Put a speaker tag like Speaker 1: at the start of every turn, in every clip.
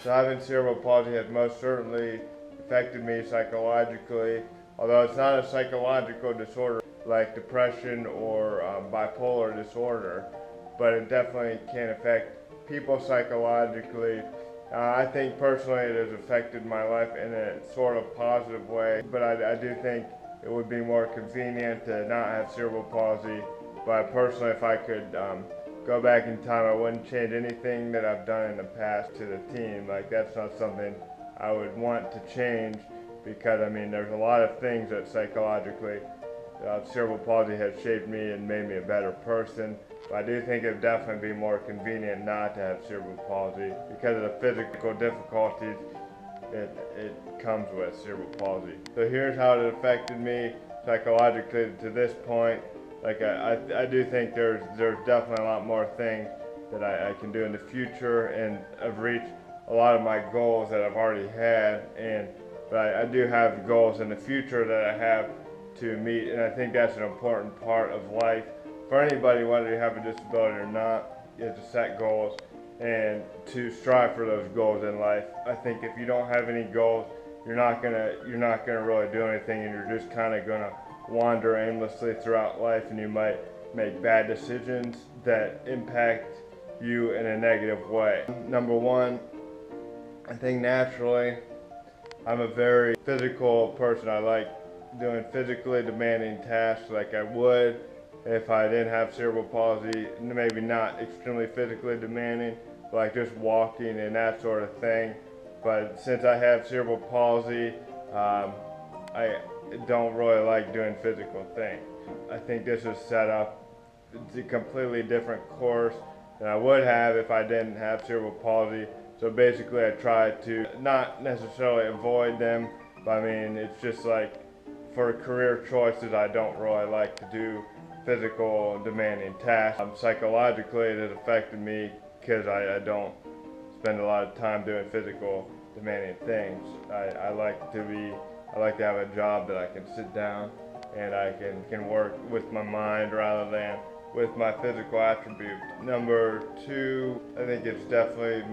Speaker 1: So having cerebral palsy has most certainly affected me psychologically, although it's not a psychological disorder like depression or bipolar disorder, but it definitely can affect people psychologically. I think personally it has affected my life in a sort of positive way, but I do think it would be more convenient to not have cerebral palsy. But personally, if I could go back in time, I wouldn't change anything that I've done in the past to the team. Like, that's not something I would want to change, because I mean there's a lot of things that psychologically cerebral palsy has shaped me and made me a better person. But I do think it would definitely be more convenient not to have cerebral palsy because of the physical difficulties it comes with cerebral palsy. So here's how it affected me psychologically to this point. Like I do think there's definitely a lot more things that I can do in the future, and I've reached a lot of my goals that I've already had, but I do have goals in the future that I have to meet, and I think that's an important part of life for anybody, whether you have a disability or not, is to set goals and to strive for those goals in life. I think if you don't have any goals, you're not gonna really do anything, and you're just kind of gonna wander aimlessly throughout life, and you might make bad decisions that impact you in a negative way. Number one, I think naturally I'm a very physical person. I like doing physically demanding tasks like I would if I didn't have cerebral palsy. Maybe not extremely physically demanding, like just walking and that sort of thing. But since I have cerebral palsy, I don't really like doing physical things. I think this is set up a completely different course than I would have if I didn't have cerebral palsy. So basically I try to not necessarily avoid them, but I mean it's just like for career choices I don't really like to do physical demanding tasks. Psychologically it has affected me because I don't spend a lot of time doing physical demanding things. I like to have a job that I can sit down and I can work with my mind rather than with my physical attributes. Number two, I think it's definitely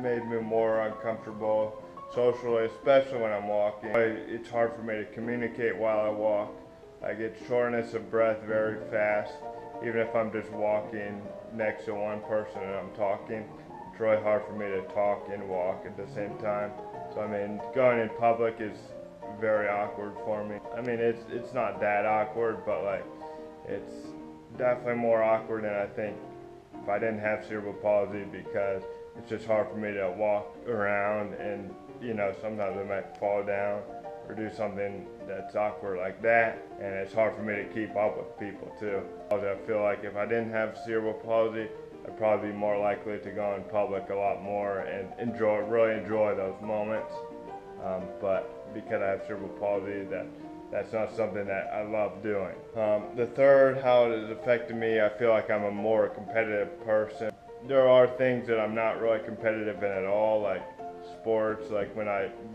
Speaker 1: made me more uncomfortable socially, especially when I'm walking. It's hard for me to communicate while I walk. I get shortness of breath very fast, even if I'm just walking next to one person and I'm talking. It's really hard for me to talk and walk at the same time. So I mean, going in public is very awkward for me. I mean, it's not that awkward, but like, it's definitely more awkward than I think if I didn't have cerebral palsy, because it's just hard for me to walk around, and you know, sometimes I might fall down or do something that's awkward like that, and it's hard for me to keep up with people too. I feel like if I didn't have cerebral palsy, I'd probably be more likely to go in public a lot more and really enjoy those moments. But because I have cerebral palsy, that's not something that I love doing. The third, how it has affected me, I feel like I'm a more competitive person. There are things that I'm not really competitive in at all, like sports. Like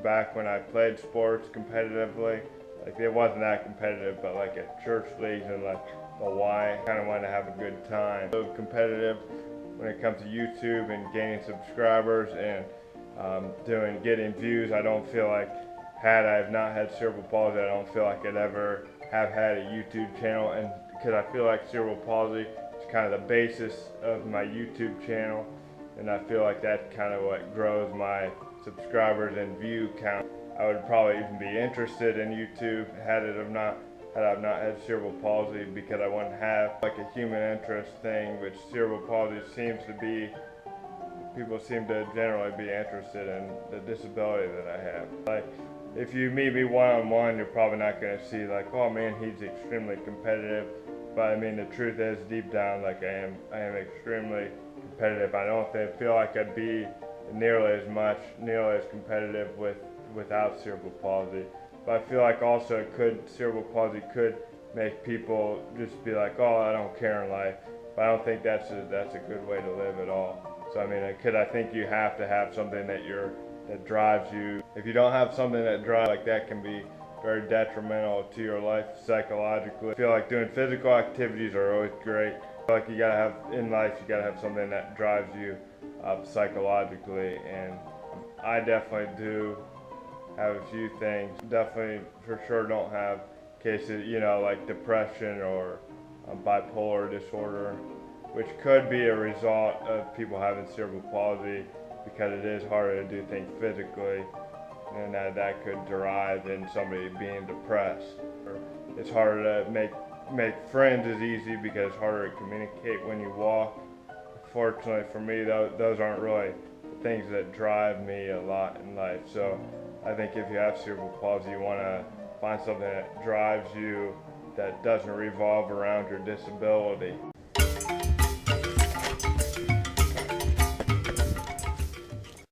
Speaker 1: back when I played sports competitively, like it wasn't that competitive, but like at church leagues and like the Y, I kind of wanted to have a good time. So competitive when it comes to YouTube and gaining subscribers and getting views. I don't feel like, had I have not had cerebral palsy, I don't feel like I'd ever have had a YouTube channel, and because I feel like cerebral palsy is kind of the basis of my YouTube channel, and I feel like that's kind of what grows my subscribers and view count. I would probably even be interested in YouTube had I not had cerebral palsy, because I wouldn't have like a human interest thing, which cerebral palsy seems to be. People seem to generally be interested in the disability that I have. Like, if you meet me one-on-one, you're probably not going to see like, oh man, he's extremely competitive. But I mean, the truth is, deep down, like I am extremely competitive. I don't feel like I'd be nearly as competitive without cerebral palsy. But I feel like also cerebral palsy could make people just be like, oh, I don't care in life. But I don't think that's a good way to live at all. So I mean, I think you have to have something that drives you. If you don't have something that drives, like that can be very detrimental to your life psychologically. I feel like doing physical activities are always great. I feel like in life you gotta have something that drives you psychologically, and I definitely do have a few things. Definitely, for sure, don't have cases, like depression or bipolar disorder, which could be a result of people having cerebral palsy because it is harder to do things physically, and that could derive in somebody being depressed. It's harder to make friends as easy because it's harder to communicate when you walk. Fortunately for me, those aren't really the things that drive me a lot in life. So I think if you have cerebral palsy, you want to find something that drives you that doesn't revolve around your disability.